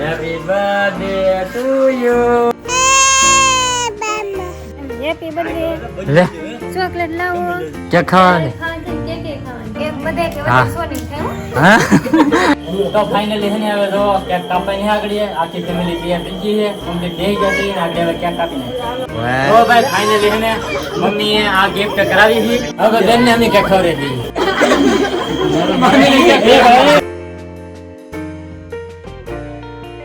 Happy birthday to you. Happy birthday. લે chocolate લાવો. Cake ખાવાની. કેક બધે કે હા. બધે સોની ખાવ. હા તો ફાઇનલી હે ને હવે જો કેક કાપવાની આગળ આખી ફેમિલી તૈયાર થઈ ગઈ છે કમ્પ્લીટ થઈ ગઈ છે અને આપણે હવે કેક કાપીને તો ભાઈ ફાઇનલી હે ને મમ્મીએ આ ગિફ્ટ કરાવી છે હવે બેનને અમે કેક ખવડાવી દીધી મમ્મીને કેક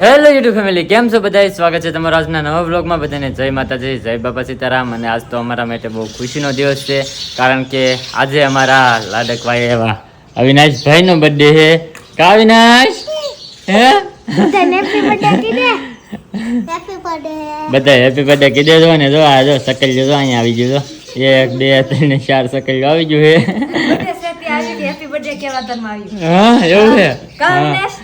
હેલો યુટ્યુબ ફેમિલી કેમ છો બધા સ્વાગત છે તમારા આજના નવા વ્લોગમાં બધાને જય માતાજી જય બાપા સીતારામ અને આજ તો અમારા માટે બહુ ખુશીનો દિવસ છે કારણ કે આજે અમારા લાડકભાઈ એવા અવિનાશભાઈનો બર્થડે છે કા અવિનાશ હે હેપી બર્થડે કીધે. Happy birthday. બધા હેપી બર્થડે કીધે જો ને જો આ જો સકલ જો અહીંયા આવી ગયું જો 1 2 3 4 સકલ આવી ગયું છે બર્થડે સેટી આવી ગઈ હેપી બર્થડે કેવા તમ આવી. હા એવું છે કામનેશ.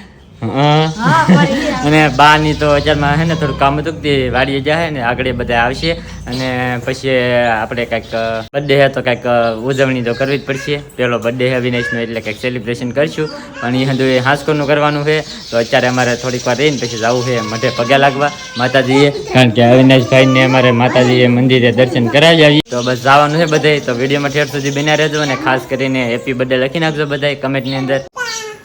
હા હા ફરી અને બાની તો અત્યારમાં હે ને થોડું કામ હતું તે વાડીએ જાય ને આગળ બધા આવશે અને પછી આપણે કંઈક બર્થડે છે તો કંઈક ઉજવણી તો કરવી જ પડશે પહેલો બર્થડે છે અવિનાશનો એટલે કંઈક સેલિબ્રેશન કરશું પણ એ હંધું હાંસકોરનું કરવાનું છે તો અત્યારે અમારે થોડીક વાર રહીને પછી જવું છે મઢે પગે લાગવા માતાજીએ કારણ કે અવિનાશભાઈને અમારે માતાજીએ મંદિરે દર્શન કરાવી આવીએ તો બસ જવાનું છે બધે તો વિડીયોમાં ઠેર સુધી બન્યા રહેજો અને ખાસ કરીને હેપી બર્થડે લખી નાખજો બધા કમેન્ટની અંદર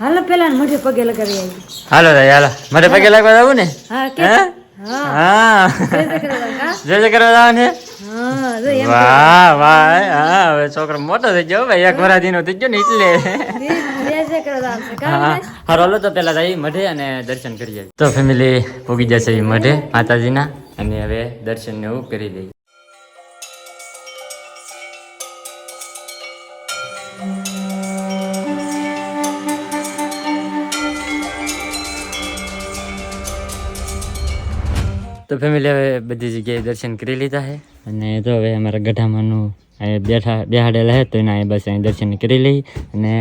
હાલો પેલા મોઢે પગે લગાવી આવી. હાલો રાય હાલો મારે પગે લાગવા જવું ને હા કે હે હા હા જય જય કરવા જવાનું છે હા જો એમ વાહ વાહ હા હવે છોકરો મોટો થઈ ગયો ભાઈ 1 વર્ષનો થઈ ગયો ને એટલે રેજે કરવા આવશે હા કામનેશ. હાલો તો પેલા જઈ મઢે અને દર્શન કરી આવી તો ફેમિલી પૂગી જશે ઈ મઢે માતાજીના અને હવે દર્શન ને એવું કરી દઈએ તો ફેમિલી હવે બધી જગ્યાએ દર્શન કરી લીધા છે અને તો હવે અમારા ગઢામાંનું અહીંયા બેહાડેલા છે તો એના અહીં બસ અહીં દર્શન કરી લઈ અને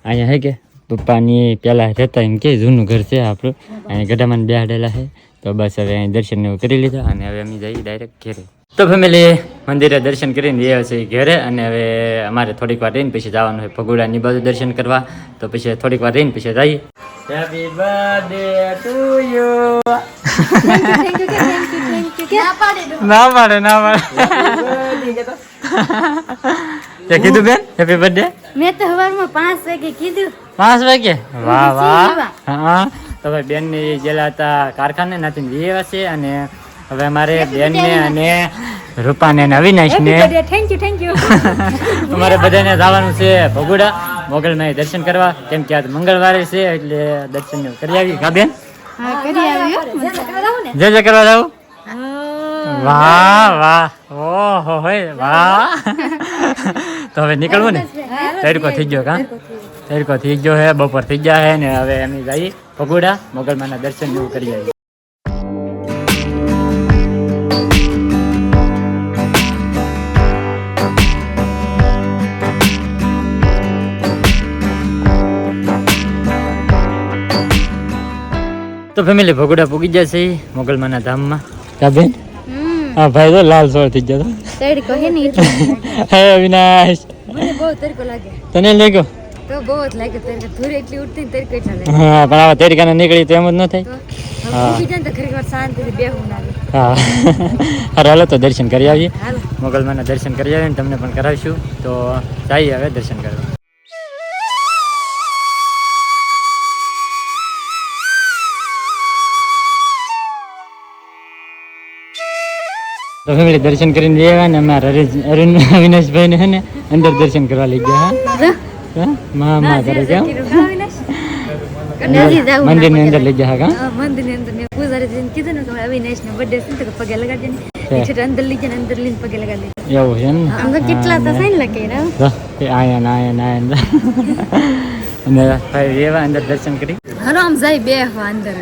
અહીંયા હે કે પપ્પાની પહેલાં રહેતા એમ કે જૂનું ઘર છે આપણું અહીંયા ગઢામાં બેહાડેલા છે તો બસ હવે અહીં દર્શન એવું કરી લીધા અને હવે અમે જઈએ ડાયરેક્ટ ઘેરે તો ફેમિલી મંદિરે દર્શન કરીને જઈએ છીએ ઘેરે અને હવે અમારે થોડીક વાર રહીને પછી જવાનું હોય ભગોડાની બાજુ દર્શન કરવા તો પછી થોડીક વાર રહીને પછી જઈએ happy birthday to you thank you ના પાડે દો. ના પાડે તે કીધું બેન હેપી બર્થડે મેં તો હવારમાં 5 વાગે કીધું. 5 વાગે વાહ વાહ હા તો ભાઈ બેન ની ગયેલા હતા કારખાને નાથી વિયેવા છે અને હવે અમારે બેન ને અને રૂપાને અને અવિનાશ ને થેન્ક યુ અમારે બધાને જવાનું છે ભગોડા મોગલમાં દર્શન કરવા કેમ કે આજ મંગળવારે છે એટલે દર્શન કરી આવી કા બેન હા કરી આવ્યો જય જય કરવા જાવ વાહ વાહ ઓહો હોય વાહ તો હવે નીકળવું ને તડકો થઈ ગયો કા તડકો થઈ ગયો હે બપોર થઈ ગયા હે ને હવે અમે જઈએ ભગોડા મોગલમાના દર્શન એવું કરી આવીએ તો ફેમિલી ભગોડા પૂગી જશે મોગલમાના ધામમાં કા બેન હા ભાઈ તો લાલ સોળ થઈ ગયો તડકો હે ને હે અવિનાશ મને બહુ તડકો લાગે તને લાગ્યો તો બહુ જ લાગે તડકો ધૂળ એટલી ઉડતી ને તડકો એટલા લાગે હા પણ આવા તડકાને નીકળી તો એમ જ ન થાય તો ઉભી જાય ને તો ઘડીક વાર શાંતિથી બેહવું ના આવે. હા હારું હાલો તો દર્શન કરી આવીએ હાલો મોગલમાના દર્શન કરી આવીએ ને તમને પણ કરાવીશું તો જઈએ હવે દર્શન કરવા તો ફેમિલી દર્શન કરીને જઈ આવ્યા ને અમારા અરુણ અવિનાશભાઈ ને હે ને અંદર દર્શન કરવા લઈ ગયા હા મા કરે કેમ મંદિર ની અંદર લઈ ગયા કા મંદિરની અંદર ને પૂજારીજીને કીધું ને કે અવિનાશ નો બર્થડે છે ને તો પગે લગાડજે ને એટલે અંદર લઈ જાય અંદર લઈને પગે લગાડી લે. એવું છે એમ ને આમ તો કેટલા તો સાઈન લખે ને આયા અને ભાઈ રેવા અંદર દર્શન કરી હાલો આમ જાય બેહવા અંદર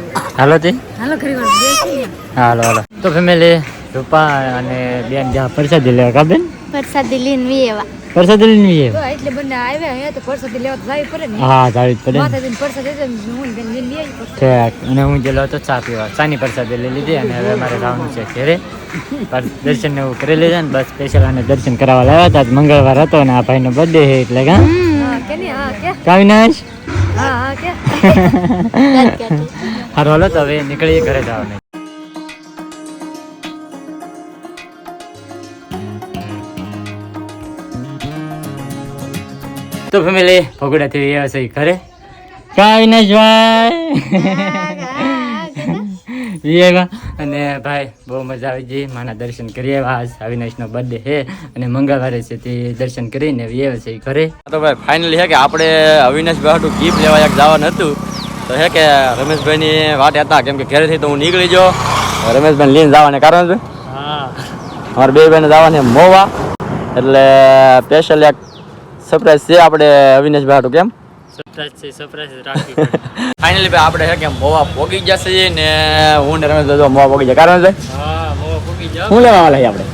હાલો તે હાલો ઘડી વાર બેસી હાલો હાલો તો ફેમિલી રૂપા અને બેન જ્યાં પ્રસાદી લેવા કા બેન પ્રસાદી લઈને વેવા પ્રસાદી લઈને આવીએ તો એટલે બંને આવ્યા અહીંયા તો પ્રસાદી લેવા તો જાવી પડે ને હા જાવી જ પડે ને. માતાજીને પ્રસાદી દે હું બેન લઈને લઈ આવી ઠેક. અને હું ગયેલો હતો ચા પીવા ચાની પ્રસાદી લઈ લીધી અને હવે અમારે જવાનું છે ઘેરે દર્શન ને એવું કરી લીધા ને બસ સ્પેશિયલ આને દર્શન કરાવવા લાવ્યા હતા મંગળવાર હતો ને આ ભાઈનો બર્થડે છે એટલે કા હા કે નહીં હા કે કાવિનાશ હા હા કે હારો હાલો તો હવે નીકળીએ ઘરે જવાનું. તો ફેમિલી ભગોડાથી આવ્યા છે ઘરે. કા વિનેશભાઈ અને ભાઈ બહુ મજા આવી ગઈ. માના દર્શન કરી આવ્યા. આજ અવિનાશનો બર્થડે છે અને મંગળવારે છે તે દર્શન કરીને આવ્યા છે ઘરે. તો ભાઈ ફાઇનલી હે કે આપણે અવિનાશભાઈ હાટું ગિફ્ટ લેવા એક જવાનું હતું તો હે કે રમેશભાઈની વાટે હતા કેમ કે ઘરેથી તો હું નીકળી ગયો. રમેશભાઈ લઈને જવાને કારણ છે અમારે બે ભાઈને જવાને મોવા એટલે સ્પેશિયલ એક સરપ્રાઈઝ છે આપણે અવિનાશભાઈ હાટું કેમ ફાઇનલી ભાઈ આપણે હે કે મોવા પોગી જશે ને હું ને રમેશભાઈ મોવા પોગી જાય કારણ છે શું લેવા વાળા આપણે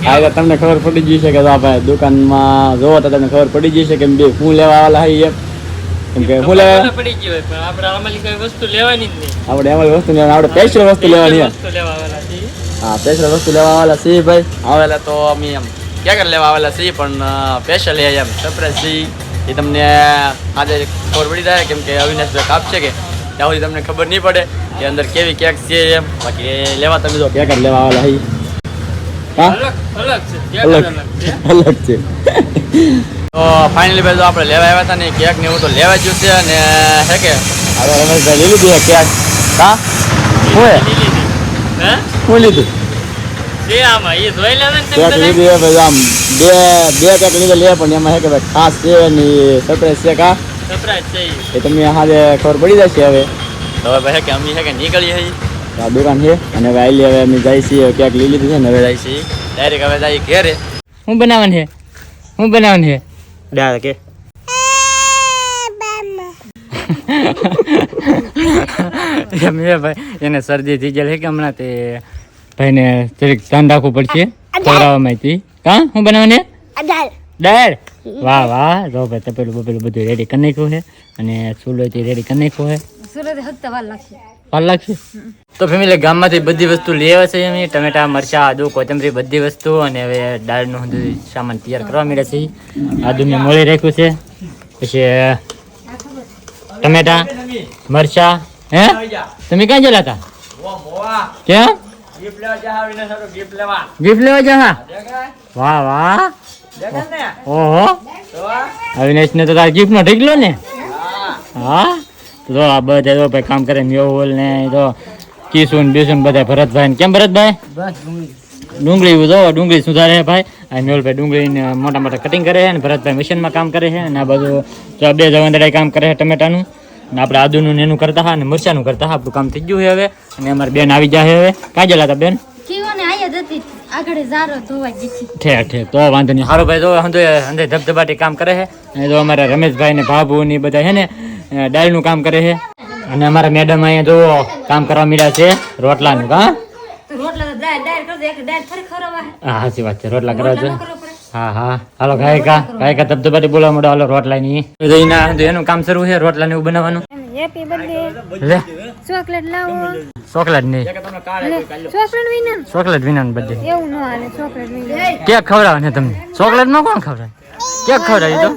હા તમને ખબર પડી ગઈ છે કે આપણે દુકાનમાં જોવો તો તમને ખબર પડી ગઈ છે કે બે શું લેવા વાળા છે કેમ કે શું લેવા પડી ગઈ પણ આપણે આમાં કઈ વસ્તુ લેવાની જ નહીં. આપણે આમાં વસ્તુ લેવાની આપણે સ્પેશિયલ વસ્તુ લેવાની હા સ્પેશિયલ વસ્તુ લેવા વાળા છે ભાઈ. આવેલા તો અમે એમ ક્યાં લેવા આવેલા છીએ પણ સ્પેશિયલ એમ સરપ્રાઈઝ છે એ તમને આજે ખબર પડી જાય કેમ કે અવિનાશભાઈ કાપશે કે ત્યાં સુધી તમને ખબર નહીં પડે કે અંદર કેવી કેક છે એમ. બાકી લેવા તમે જો કેક જ લેવા આવેલા છે. અલગ છે તો ફાઇનલી ભાઈ જો આપણે લેવા આવ્યા હતા ને કેક ને એવું તો લેવા જ છે અને હે કે હવે રમેશભાઈ લઈ લીધું કેક. હા શું લીધું કેક લીધી ભાઈ આમ બે કેક લીધે લે પણ એમાં હે કે ભાઈ ખાસ છે ને સરપ્રાઈઝ છે કા એ તમને આજે ખબર પડી જશે હવે. તો હવે ભાઈ કે અમે હે કે નીકળીએ આ દુકાન છે અને હવે આલી હવે અમે જાય છીએ કેક લઈ લીધું છે ને હવે જાય છીએ ડાયરેક્ટ હવે જાય ઘરે. શું બનાવવાનું છે શું બનાવવાનું છે ડાળ કે એમ એ ભાઈ એને શરદી થઈ ગયેલ છે કે હમણાં તે ભાઈને જરીક ધ્યાન રાખવું પડશે ખવડાવવામાંથી. હા શું બનાવવાનું છે દાળ. વાહ વાહ જો ભાઈ તપેલું બપેલું બધું રેડી કરી નાખ્યું છે અને ચૂલો રેડી કરી નાખ્યો છે. વાર લાગશે તો ફેમિલી ગામમાંથી બધી વસ્તુ લઈ આવે છે અમે ટમેટા મરચાં આદુ કોથમરી બધી વસ્તુ અને હવે દાળનું બધું સામાન તૈયાર કરવા મળ્યા છે. આદુ મેં મોળી રાખ્યું છે પછી ટમેટા મરચાં. હે તમે ક્યાં ગયેલા હતા કેમ ગિફ્ટ લેવા જા? વાહ વાહ ઓહો અવિનાશ ને તો તાર ગિફ્ટ નો ઢીકલો ને. હા તો આ બધા તો ભાઈ કામ કરે મેહુલ ને તો કિશુન બિશુન બધા ભરતભાઈ કેમ ભરતભાઈ ડુંગળી જો ડુંગળી સુધારે ભાઈ આ મેહુલભાઈ ડુંગળીને મોટા મોટા કટિંગ કરે છે અને ભરતભાઈ મશીનમાં કામ કરે છે અને આ બધું જો બે જવાનદારી કામ કરે છે ટમેટાનું અને આપણે આદુનું ને એનું કરતા હા અને મરચાનું કરતા હા આપણું કામ થઈ ગયું છે હવે અને અમારી બેન આવી જાય હવે. ક્યાં ગયેલા હતા બેન? ઠેક તો વાંધો નહીં સારું ભાઈ તો અંદર ધબધબાટી કામ કરે છે અને જો અમારા રમેશભાઈ ને ભાભુ ને બધા છે ને દાળનું કામ કરે છે અને અમારા મેડમ અહીંયા જો કામ કરવા મળ્યા છે રોટલાનું. હા સાચી વાત છે રોટલા કરવા છે. હા હા હાલો ગાયકા ધબધબાટી બોલવા માંડો હાલો રોટલા ની એનું કામ શરૂ છે રોટલા ને એવું બનાવવાનું. હેપી બર્થડે ચોકલેટ લાવો. ચોકલેટ નહીં ચોકલેટ વિનાનું બર્થડે એવું ન હાલે ચોકલેટ વિના કેક ખવડાવે ને તમને. ચોકલેટ માં કોણ ખવડાવે કેક ખવડાવી તો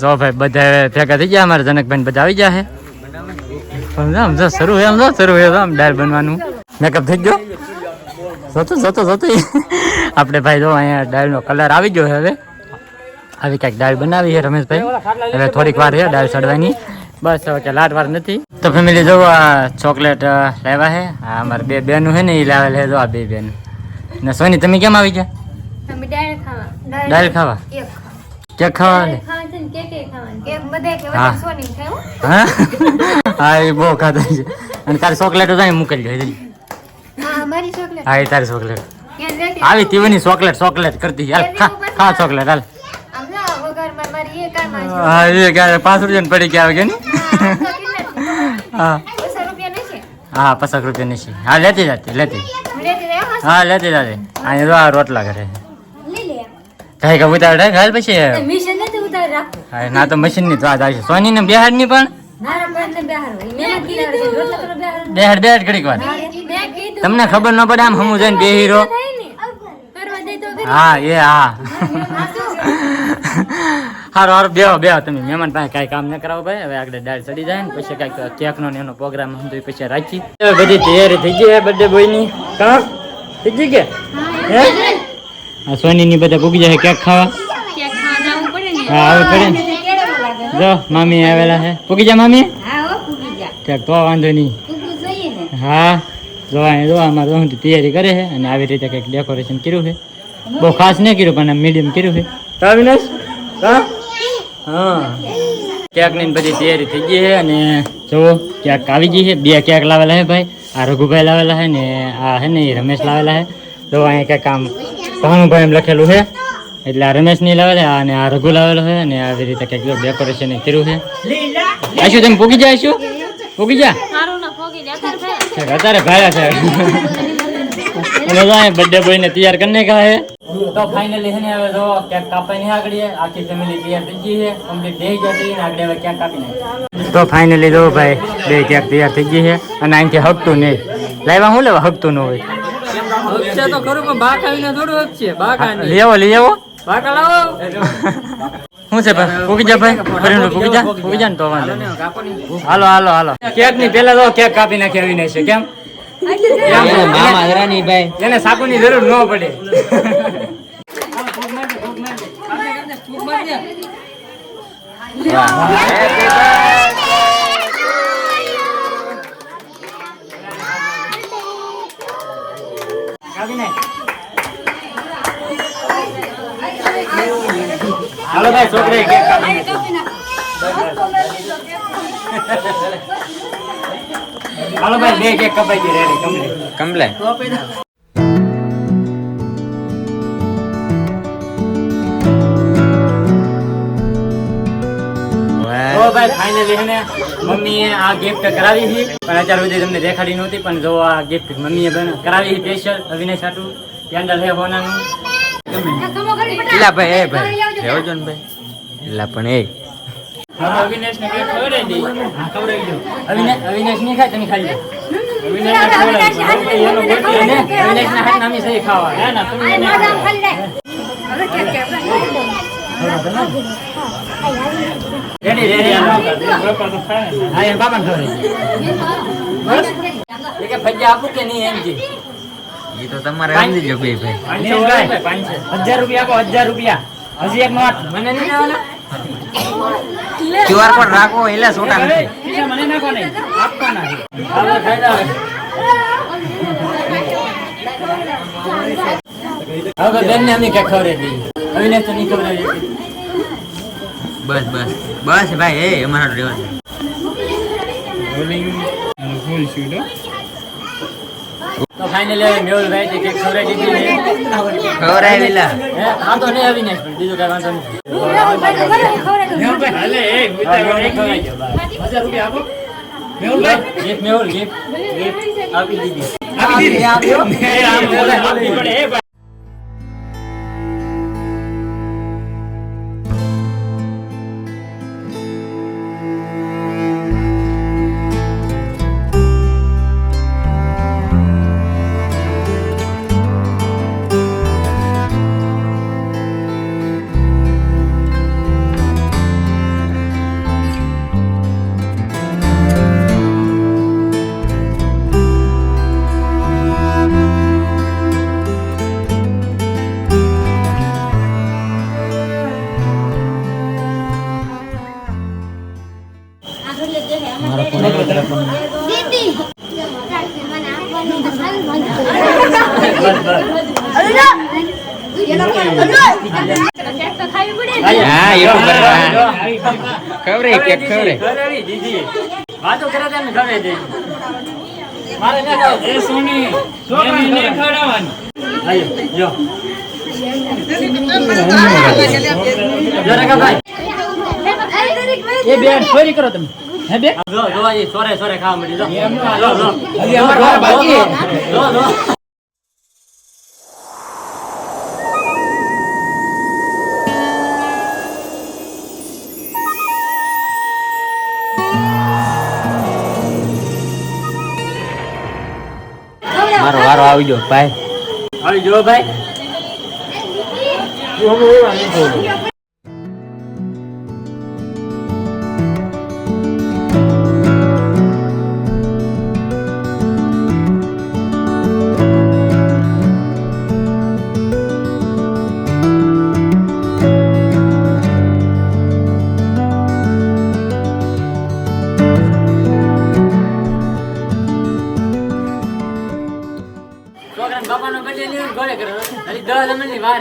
જો ભાઈ બધા ભેગા થઈ ગયા અમારે જનકભાઈ બધા આવી ગયા છે પણ આમ જો શરૂ એમ દાળ બનવાનું મેકઅપ થઈ ગયો જોતો આપણે ભાઈ જો અહીંયા દાળનો કલર આવી ગયો છે હવે આવી કંઈક દાળ બનાવી છે રમેશભાઈ હવે થોડીક વાર છે દાળ ચડવાની બસ હવે કે લાટ વાર નથી. તો ફેમિલી જો આ ચોકલેટ લાવ્યા છે આ અમારે બે બેનું છે ને એ લાવેલા છે જો આ બે બેન ને સોની તમે કેમ આવી ગયા? દાળ ખાવા કેક ખાવા હા એ બહુ ખાધા છે અને તારી ચોકલેટ મૂકેલી ગઈ. હા એ તારી ચોકલેટ આવી તીવની ચોકલેટ કરતી હાલ ખા ચોકલેટ હાલ. હા એ ક્યારે 5 રૂપિયા પડી ગયા આવે કે હા 50 રૂપિયા ની છે. હા લેતી હા લેતી જાતી અહીંયા આ રોટલા કરે કઈ કે ઉતાર હાલ પછી હા ના તો મશીન ની વાત આવશે સોની ને બેહાડ ની પણ બેહાડ ઘડીક વાર તમને ખબર ન પડે આમ હમું જઈને બે હીરો હા એ હા હારો હારો બેહો તમે મહેમાન પાસે કાંઈ કામ ન કરાવો ભાઈ. હવે આગળ દાળ ચડી જાય ને પછી કાંઈક કેકનો ને એનો પ્રોગ્રામ સમજો પછી રાખી. બધી તૈયારી થઈ ગઈ બર્થડે બોયની. કાં થઈ ગઈ કે હે આ સોનીની બધા ભૂગી જાય કેક ખાવા. હા આવે પડે ને. જો મામી આવેલા છે. ભૂગી જા મામી. ક્યાંક તો વાંધો નહીં. હા જો આમાં તો તૈયારી કરે છે અને આવી રીતે કંઈક ડેકોરેશન કર્યું છે. બહુ ખાસ નહીં કર્યું પણ મીડિયમ કર્યું છે. કા વિનાશ હા કેક ની બધી તૈયારી થઈ ગઈ છે અને જુઓ કેક આવી ગઈ છે. 2 કેક લાવેલા છે ભાઈ. આ રઘુભાઈ લાવેલા છે ને આ છે ને રમેશ લાવેલા છે. તો અહીંયા કંઈક આમ ભાનુભાઈ એમ લખેલું છે એટલે આ રમેશ નહીં લાવેલા અને આ રઘુ લાવેલો છે અને આવી રીતે કંઈક ડેકોરેશન કર્યું છે. આશું તમે પૂગી જા આશું પૂગી જા અત્યારે ભાયા છે અને બર્થડે બોય ને તૈયાર કરીને કહે. તો ફાઇનલી છે ને હવે જો કેક કાપવાની આગળ આખી ફેમિલી તૈયાર થઈ ગઈ છે. કમ્પ્લીટ થઈ જતી ને આગળ હવે કેક કાપી નાખી. તો ફાઇનલી જો ભાઈ 2 કેક તૈયાર થઈ ગઈ છે અને અહીંથી હકતું નહીં લાવ્યા શું લેવા હકતું ન હોય હકશે તો ખરું પણ બાકા વિના થોડું હકશે. બાકા નહીં. લઈ આવો બાકા લાવો. શું છે ભાઈ પૂગી જા ભાઈ ફરીને પૂગી જા ને તો વાંધો નહીં. હાલો કેક ની પેલા તો કેક કાપી નાખી આવીને છે કેમ મામા હરાની ભાઈ એને સાબુની જરૂર ન પડે. હાલો ભાઈ છોકરી કેક કાપી હાલો ભાઈ 2 કેક કપાઈ ગઈ રેડી કમ્પ્લીટ. તો ભાઈ ફાઇનલી હે ને મમ્મીએ આ ગિફ્ટ કરાવી છે પણ અત્યાર સુધી તમને દેખાડી નહોતી પણ જો આ ગિફ્ટ મમ્મીએ કરાવી સ્પેશિયલ અવિનાશ હાટુ કેન્ડલ હે હોનાનું. એલા ભાઈ એ ભાઈ રહેવજો ને ભાઈ. એલા પણ એ અવિનાશ ને કેક ખવડાવી દે. હા ખવડાવી દો. અવિનાશ ની ખાય તમે ખાઈ લો. અવિનાશ ને ખવડાવી એનો ગોટી ને અવિનાશ ના હાથ નામી સહી ખાવા. ના ના તમે રેડી હા એ બાબા બસ એ કે ભજીયા આપું કે નહીં એમ કે એ તો તમારે સમજી લો ભાઈ. 1000 રૂપિયા આપો 1000 રૂપિયા. હજી એક નોટ મને નહીં લેવાના. QR કોડ રાખો એલા છોટા નથી. મને નાખો નહીં આપવાના છે. હાલો ખાઈ જાવ. હવે બેન ને અમે કે ખવડાવી દઈએ. અવિનાશ તો નહીં ખવડાવી દે. બસ ભાઈ એ અમારા રહેવા દે. રોલિંગ ફૂલ શૂટ. તો ફાઇનલી હવે મેહુલભાઈ થી કેક ખવડાવી દીધી છે. ખવડાવેલા હે આ તો નહીં અવિનાશ પણ બીજું કઈ વાંધો નહીં. મેહુલભાઈ હાલે એ ખવડાવી દો. 1000 રૂપિયા આપો. મેહુલભાઈ મેહુલ ગિફ્ટ આપી દીધી. આપ્યો આમ બોલે આપી પડે એ હા એવું કરવા ખવરે કેક ખવરે દીદી વાતો કરે તમે ખવરે દે મારે ના ખાવ એ સોની સોની ને ખવડાવવાની આયો જો જરા કા ભાઈ એ બેન ચોરી કરો તમે હે બે જો જો આ સોરે સોરે ખાવા મળી જો લો લો હજી અમાર બાકી લો લો મારો વારો આવી ગયો ભાઈ આવી જો ભાઈ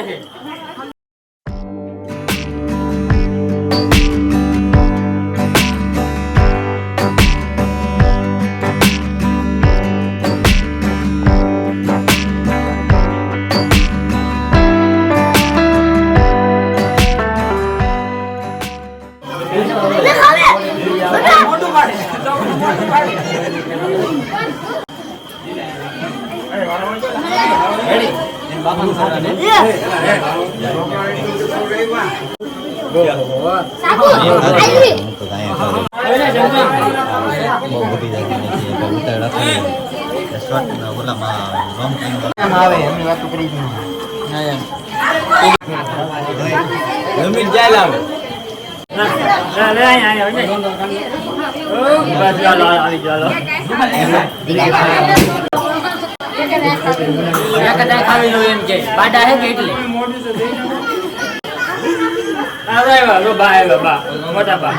છે ખાવી લો એમ કે બાડા હે કે એટલે મોટા બા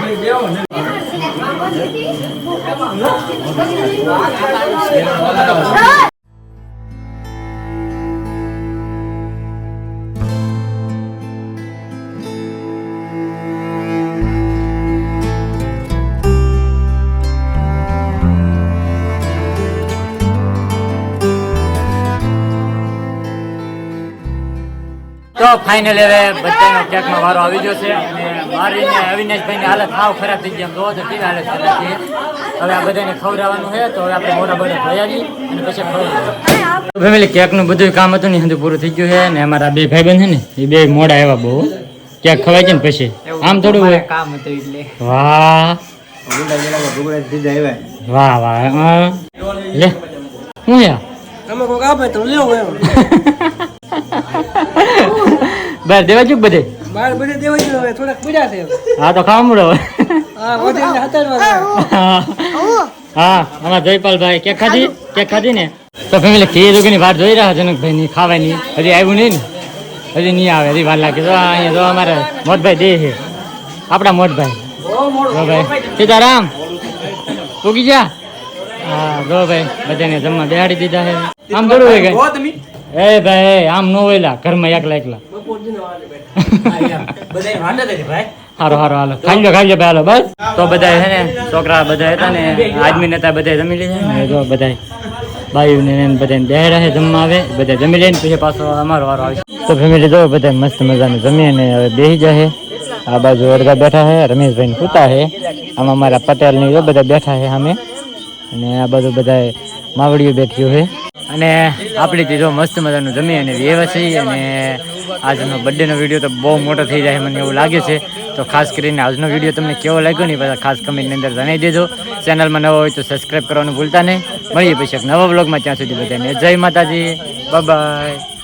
તો ફાઇનલ હવે બધાનો કેકનો વારો આવી ગયો છે અને મારી ને અવિનાશભાઈની હાલત સાવ ખરાબ થઈ ગઈ એમ જોવો તો કેવી હાલત ખરાબ છે હવે આ બધાને ખવડાવવાનું છે તો હવે આપણે મોટા બોટા ધોઈ આવી અને પછી ખવડાવવાનું ફેમિલી કેકનું બધું કામ હતું ને બધું પૂરું થઈ ગયું છે અને અમારા બે ભાઈબંધ છે ને એ બે મોડા આવ્યા બહુ કેક ખવાય છે ને પછી આમ થોડું હોય કામ હતું એટલે વાહ વાહ વાહ લે હું યાર તમે કોક આપે તો લેવો એમ બહાર દેવા ચૂક બધે બહાર બધે દેવા જ હવે થોડાક પીડા છે હા તો ખાવા મળો હા વધે હા અમારા જયપાલભાઈ કેક ખાધી ને તો ફેમિલી ખીર રોગીની વાત જોઈ રહ્યા જનકભાઈ ની ખાવાની હજી આવ્યું નહીં ને હજી નહીં આવે હજી વાર લાગે તો અહીંયા જો અમારે મોટભાઈ દે છે આપણા મોટભાઈ સીતારામ પૂગી જા હા જો ભાઈ બધાને જમવા બેહાડી દીધા છે આમ થોડું હોય કઈ એ ભાઈ આમ નો હોયલા ઘરમાં એકલા હારો હાલો ખાઈ લો ભાઈ હાલો બસ તો બધા છે ને છોકરા બધા હતા ને આદમી નેતા બધા જમી લીધા ને જો બધા બાયુ ને બધા બેહરા છે જમવા આવે બધા જમી લઈને પછી પાછો અમારો વારો આવે તો ફેમિલી જો બધા મસ્ત મજાનું જમીએ ને હવે બેસી જાય આ બાજુ અડધા બેઠા છે રમેશભાઈ ને પૂતા છે આમાં અમારા પટેલ ની જો બધા બેઠા છે સામે અને આ બધું બધા માવડીઓ બેઠ્યું છે અને આપણી જો મસ્ત મજાનું જમી અને વ્યવસાયી અને આજનો બર્થડેનો વિડીયો તો બહુ મોટો થઈ જાય મને એવું લાગે છે તો ખાસ કરીને આજનો વિડીયો તમને કેવો લાગ્યો ને બધા ખાસ કમેન્ટની અંદર જણાવી દેજો ચેનલમાં નવો હોય તો સબસ્ક્રાઈબ કરવાનું ભૂલતા નહીં મળીએ પછી એક નવા બ્લોગમાં ત્યાં સુધી બધાને જય માતાજી બાય બાય.